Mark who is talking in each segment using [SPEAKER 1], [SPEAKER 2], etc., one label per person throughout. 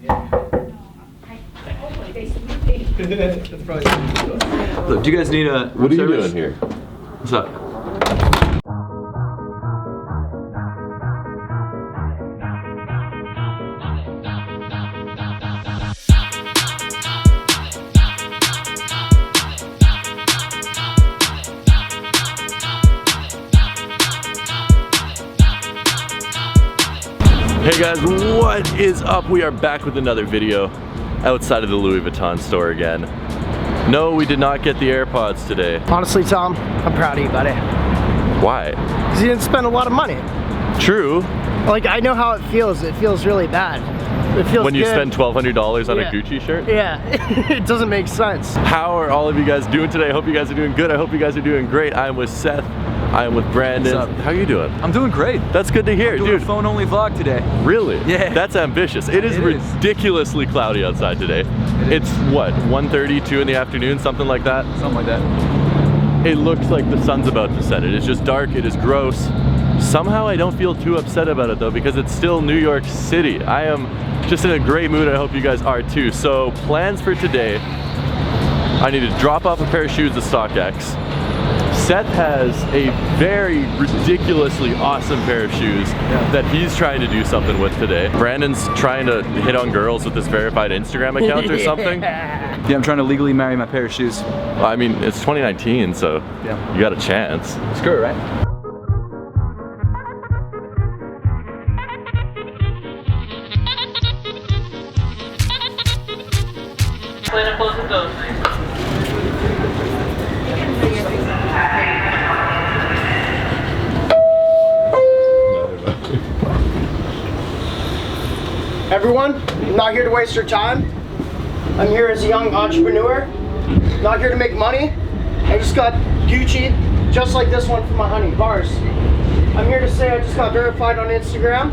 [SPEAKER 1] Look, do you guys need a
[SPEAKER 2] What are you
[SPEAKER 1] service?
[SPEAKER 2] doing here?
[SPEAKER 1] What's up?
[SPEAKER 2] Hey guys, what is up? We are back with another video outside of the Louis Vuitton store again. No, we did not get the AirPods today.
[SPEAKER 3] Honestly, Tom, I'm proud of you, buddy.
[SPEAKER 2] Why?
[SPEAKER 3] Because you didn't spend a lot of money.
[SPEAKER 2] True.
[SPEAKER 3] Like, I know how it feels. It feels really bad. It feels
[SPEAKER 2] When you
[SPEAKER 3] good.
[SPEAKER 2] spend $1,200 on
[SPEAKER 3] Yeah.
[SPEAKER 2] a Gucci shirt?
[SPEAKER 3] Yeah, it doesn't make sense.
[SPEAKER 2] How are all of you guys doing today? I hope you guys are doing good. I hope you guys are doing great. I am with Seth. I am with Brandon.
[SPEAKER 1] What's up?
[SPEAKER 2] How are you doing?
[SPEAKER 1] I'm doing great.
[SPEAKER 2] That's good to hear,
[SPEAKER 1] Doing
[SPEAKER 2] dude.
[SPEAKER 1] a phone-only vlog today.
[SPEAKER 2] Really?
[SPEAKER 1] Yeah.
[SPEAKER 2] That's ambitious. It is
[SPEAKER 1] It is.
[SPEAKER 2] ridiculously cloudy outside today. It's what, 1:30, 2 in the afternoon, something like that?
[SPEAKER 1] Something like that.
[SPEAKER 2] It looks like the sun's about to set. It is just dark, it is gross. Somehow I don't feel too upset about it though, because it's still New York City. I am just in a great mood. I hope you guys are too. So plans for today, I need to drop off a pair of shoes at StockX. Seth has a very ridiculously awesome pair of shoes that he's trying to do something with today. Brandon's trying to hit on girls with his verified Instagram account or something.
[SPEAKER 1] Yeah, I'm trying to legally marry my pair of shoes.
[SPEAKER 2] Well, I mean, it's 2019, so
[SPEAKER 1] Yeah.
[SPEAKER 2] you got a chance.
[SPEAKER 1] Screw it, right?
[SPEAKER 3] Everyone, I'm not here to waste your time. I'm here as a young entrepreneur. Not here to make money. I just got Gucci, just like this one for my honey, bars. I'm here to say I just got verified on Instagram.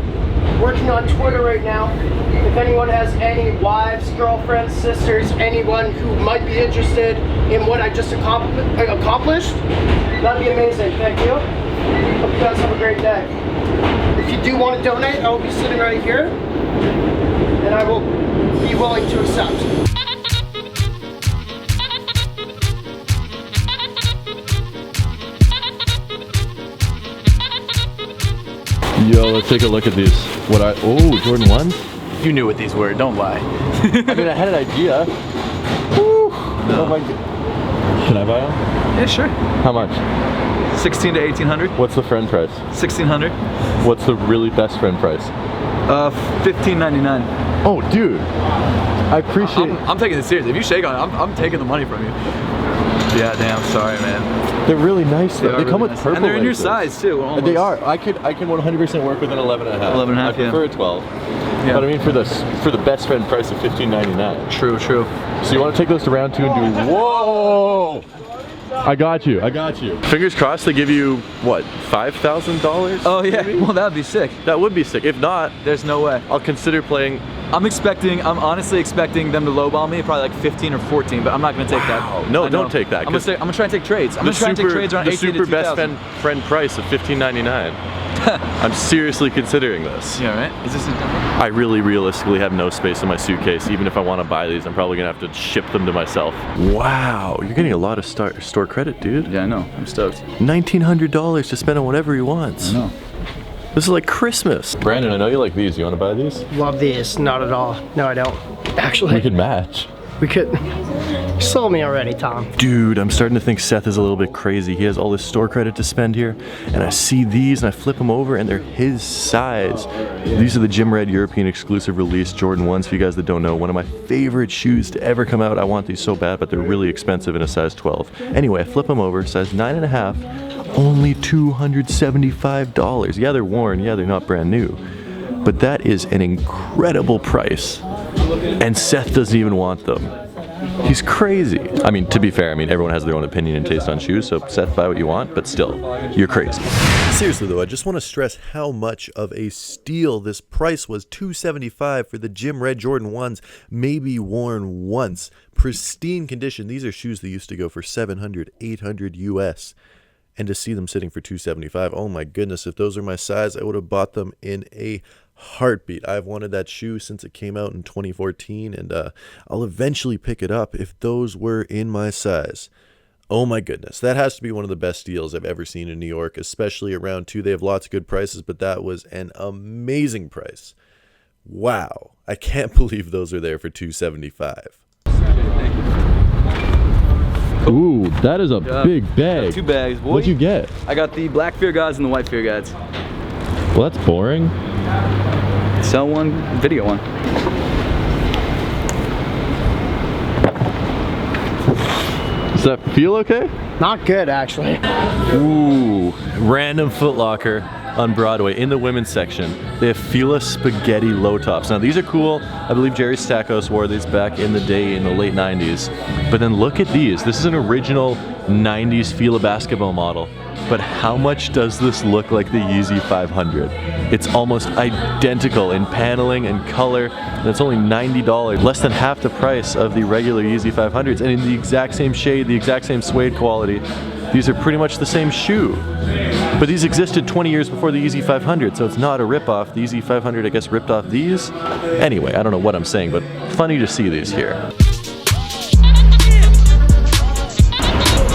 [SPEAKER 3] Working on Twitter right now. If anyone has any wives, girlfriends, sisters, anyone who might be interested in what I just accomplished, that'd be amazing. Thank you. Hope you guys have a great day. If you do want to donate, I will be sitting right here, and I will be willing to accept.
[SPEAKER 2] Yo, let's take a look at these. Oh, Jordan 1s?
[SPEAKER 1] You knew what these were, don't lie.
[SPEAKER 2] I mean, I had an idea. Woo. Oh my God. Can I buy them?
[SPEAKER 1] Yeah, sure.
[SPEAKER 2] How much?
[SPEAKER 1] 16 to 1800.
[SPEAKER 2] What's the friend price?
[SPEAKER 1] 1600.
[SPEAKER 2] What's the really best friend price?
[SPEAKER 1] 15.99.
[SPEAKER 2] Oh, dude. I appreciate
[SPEAKER 1] I'm taking this serious. If you shake on it, I'm taking the money from you. Yeah, damn. Sorry, man.
[SPEAKER 2] They're really nice though. They come with purple
[SPEAKER 1] and they're in your
[SPEAKER 2] laces.
[SPEAKER 1] size too. Almost.
[SPEAKER 2] They are. I can 100% work with an 11 and a half.
[SPEAKER 1] 11 and a half,
[SPEAKER 2] I prefer
[SPEAKER 1] yeah.
[SPEAKER 2] a 12.
[SPEAKER 1] Yeah.
[SPEAKER 2] But I mean for the best friend price of $15.99.
[SPEAKER 1] True, true.
[SPEAKER 2] So you want to take those to round 2 and do whoa! I got you. Fingers crossed they give you what, $5,000?
[SPEAKER 1] Oh yeah.
[SPEAKER 2] maybe?
[SPEAKER 1] Well, that'd be sick.
[SPEAKER 2] That would be sick. If not,
[SPEAKER 1] There's no way.
[SPEAKER 2] I'll consider playing.
[SPEAKER 1] I'm honestly expecting them to lowball me, probably like 15 or 14, but I'm not gonna take that.
[SPEAKER 2] No,
[SPEAKER 1] I know.
[SPEAKER 2] don't take that,
[SPEAKER 1] I'm gonna try and take trades. I'm gonna try and take trades around
[SPEAKER 2] the
[SPEAKER 1] 18
[SPEAKER 2] super
[SPEAKER 1] to
[SPEAKER 2] best
[SPEAKER 1] 2000.
[SPEAKER 2] friend price of $15.99. I'm seriously considering this.
[SPEAKER 1] Yeah, right? Is this a
[SPEAKER 2] I really realistically have no space in my suitcase. Even if I want to buy these, I'm probably gonna have to ship them to myself. Wow, you're getting a lot of store credit, dude.
[SPEAKER 1] Yeah, I know. I'm stoked.
[SPEAKER 2] $1,900 to spend on whatever he wants.
[SPEAKER 1] I know.
[SPEAKER 2] This is like Christmas. Brandon, I know you like these. You want to buy these?
[SPEAKER 3] Love these. Not at all. No, I don't. Actually,
[SPEAKER 2] We could match.
[SPEAKER 3] we could. You sold me already, Tom.
[SPEAKER 2] Dude, I'm starting to think Seth is a little bit crazy. He has all this store credit to spend here, and I see these and I flip them over and they're his size. These are the Gym Red European exclusive release Jordan 1s. For you guys that don't know, one of my favorite shoes to ever come out. I want these so bad, but they're really expensive in a size 12. Anyway, I flip them over, size 9.5, only $275. Yeah, they're worn. Yeah, they're not brand new. But that is an incredible price. And Seth doesn't even want them. He's crazy. I mean, to be fair, everyone has their own opinion and taste on shoes, so Seth, buy what you want, but still, you're crazy. Seriously though, I just want to stress how much of a steal this price was. $275 for the Gym Red Jordan 1s, maybe worn once. Pristine condition. These are shoes that used to go for $700, $800 US. And to see them sitting for $275, oh my goodness, if those are my size, I would have bought them in a heartbeat. I've wanted that shoe since it came out in 2014, and I'll eventually pick it up if those were in my size. Oh my goodness, that has to be one of the best deals I've ever seen in New York, especially around 2. They have lots of good prices, but that was an amazing price. Wow, I can't believe those are there for $275. Ooh, that is a big bag.
[SPEAKER 1] 2 bags, boy.
[SPEAKER 2] What'd you get?
[SPEAKER 1] I got the black Fear Gods and the white Fear Gods.
[SPEAKER 2] Well, that's boring.
[SPEAKER 1] Sell one, video one.
[SPEAKER 2] Does that feel okay?
[SPEAKER 3] Not good, actually.
[SPEAKER 2] Ooh, random Foot Locker on Broadway in the women's section. They have Fila spaghetti low tops. Now these are cool. I believe Jerry Stackhouse wore these back in the day in the late 90s. But then look at these. This is an original 90s Fila basketball model. But how much does this look like the Yeezy 500? It's almost identical in paneling and color, and it's only $90, less than half the price of the regular Yeezy 500s, and in the exact same shade, the exact same suede quality. These are pretty much the same shoe. But these existed 20 years before the Yeezy 500, so it's not a rip-off. The Yeezy 500, I guess, ripped off these? Anyway, I don't know what I'm saying, but funny to see these here.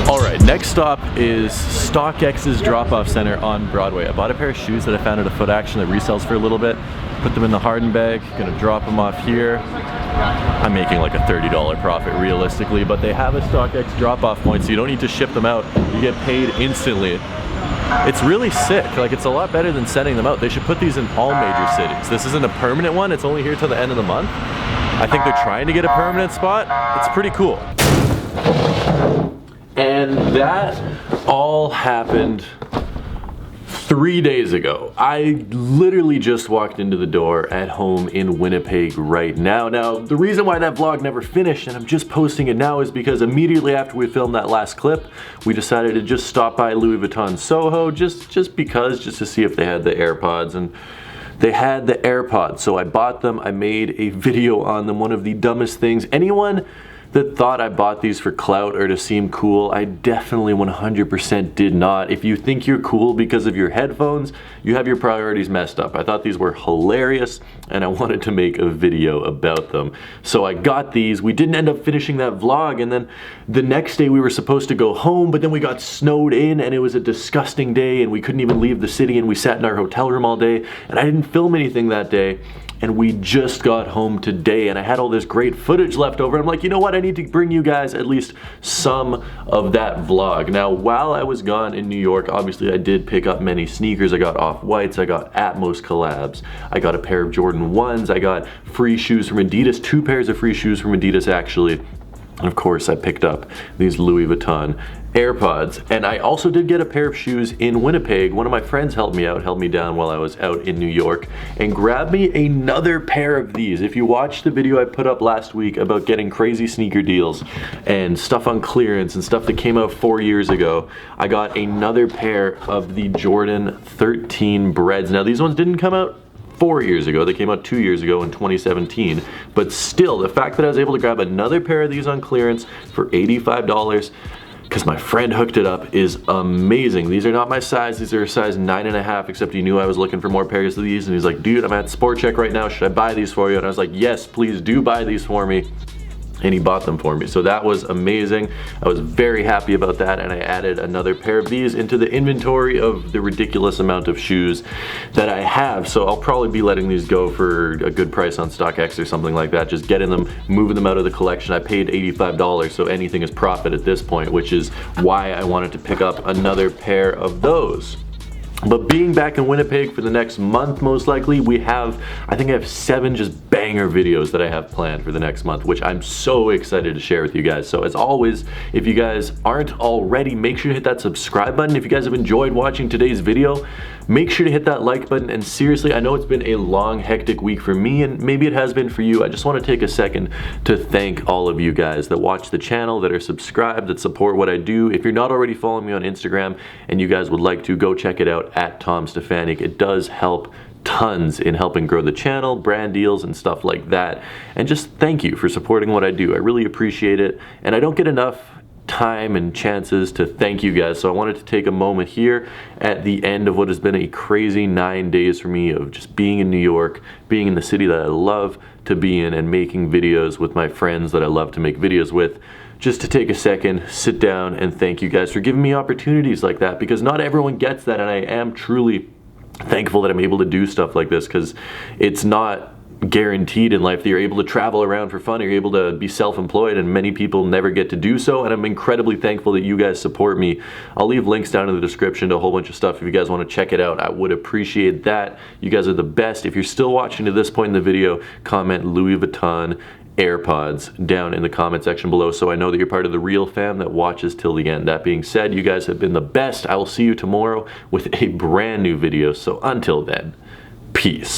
[SPEAKER 2] Alright, next stop is StockX's drop-off center on Broadway. I bought a pair of shoes that I found at a Foot Action that resells for a little bit. Put them in the Harden bag, gonna drop them off here. I'm making like a $30 profit realistically, but they have a StockX drop-off point, so you don't need to ship them out. You get paid instantly. It's really sick. Like, it's a lot better than sending them out. They should put these in all major cities. This isn't a permanent one. It's only here till the end of the month. I think they're trying to get a permanent spot. It's pretty cool. And that all happened 3 days ago. I literally just walked into the door at home in Winnipeg right now. Now, the reason why that vlog never finished and I'm just posting it now is because immediately after we filmed that last clip, we decided to just stop by Louis Vuitton Soho just to see if they had the AirPods, and they had the AirPods. So I bought them. I made a video on them. One of the dumbest things. Anyone that thought I bought these for clout or to seem cool, I definitely 100% did not. If you think you're cool because of your headphones, you have your priorities messed up. I thought these were hilarious and I wanted to make a video about them. So I got these. We didn't end up finishing that vlog, and then the next day we were supposed to go home, but then we got snowed in and it was a disgusting day and we couldn't even leave the city, and we sat in our hotel room all day and I didn't film anything that day. And we just got home today and I had all this great footage left over. I'm like, you know what? I need to bring you guys at least some of that vlog. Now, while I was gone in New York, obviously I did pick up many sneakers. I got Off-Whites, I got Atmos collabs, I got a pair of Jordan 1s, I got free shoes from Adidas, 2 pairs of free shoes from Adidas actually. And of course I picked up these Louis Vuitton AirPods, and I also did get a pair of shoes in Winnipeg. One of my friends held me down while I was out in New York and grabbed me another pair of these. If you watched the video I put up last week about getting crazy sneaker deals and stuff on clearance and stuff that came out 4 years ago, I got another pair of the Jordan 13 Breads. Now these ones didn't come out 4 years ago, they came out 2 years ago in 2017, but still, the fact that I was able to grab another pair of these on clearance for $85 because my friend hooked it up is amazing. These are not my size, these are a size 9.5, except he knew I was looking for more pairs of these, and he's like, dude, I'm at Sport Check right now, should I buy these for you? And I was like, yes, please do buy these for me. And he bought them for me. So that was amazing. I was very happy about that, and I added another pair of these into the inventory of the ridiculous amount of shoes that I have. So I'll probably be letting these go for a good price on StockX or something like that, just getting them, moving them out of the collection. I paid $85, so anything is profit at this point, which is why I wanted to pick up another pair of those. But being back in Winnipeg for the next month, most likely, I think I have 7 just banger videos that I have planned for the next month, which I'm so excited to share with you guys. So as always, if you guys aren't already, make sure to hit that subscribe button. If you guys have enjoyed watching today's video, make sure to hit that like button. And seriously, I know it's been a long, hectic week for me, and maybe it has been for you. I just want to take a second to thank all of you guys that watch the channel, that are subscribed, that support what I do. If you're not already following me on Instagram and you guys would like to, go check it out at Tom Stefanik. It does help tons in helping grow the channel, brand deals and stuff like that. And just thank you for supporting what I do. I really appreciate it. And I don't get enough time and chances to thank you guys. So I wanted to take a moment here at the end of what has been a crazy 9 days for me of just being in New York, being in the city that I love to be in, and making videos with my friends that I love to make videos with, just to take a second, sit down, and thank you guys for giving me opportunities like that, because not everyone gets that, and I am truly thankful that I'm able to do stuff like this, because it's not guaranteed in life that you're able to travel around for fun, or you're able to be self-employed, and many people never get to do so, and I'm incredibly thankful that you guys support me. I'll leave links down in the description to a whole bunch of stuff if you guys want to check it out. I would appreciate that. You guys are the best. If you're still watching to this point in the video, comment Louis Vuitton AirPods down in the comment section below so I know that you're part of the real fam that watches till the end. That being said, you guys have been the best. I will see you tomorrow with a brand new video. So until then, peace.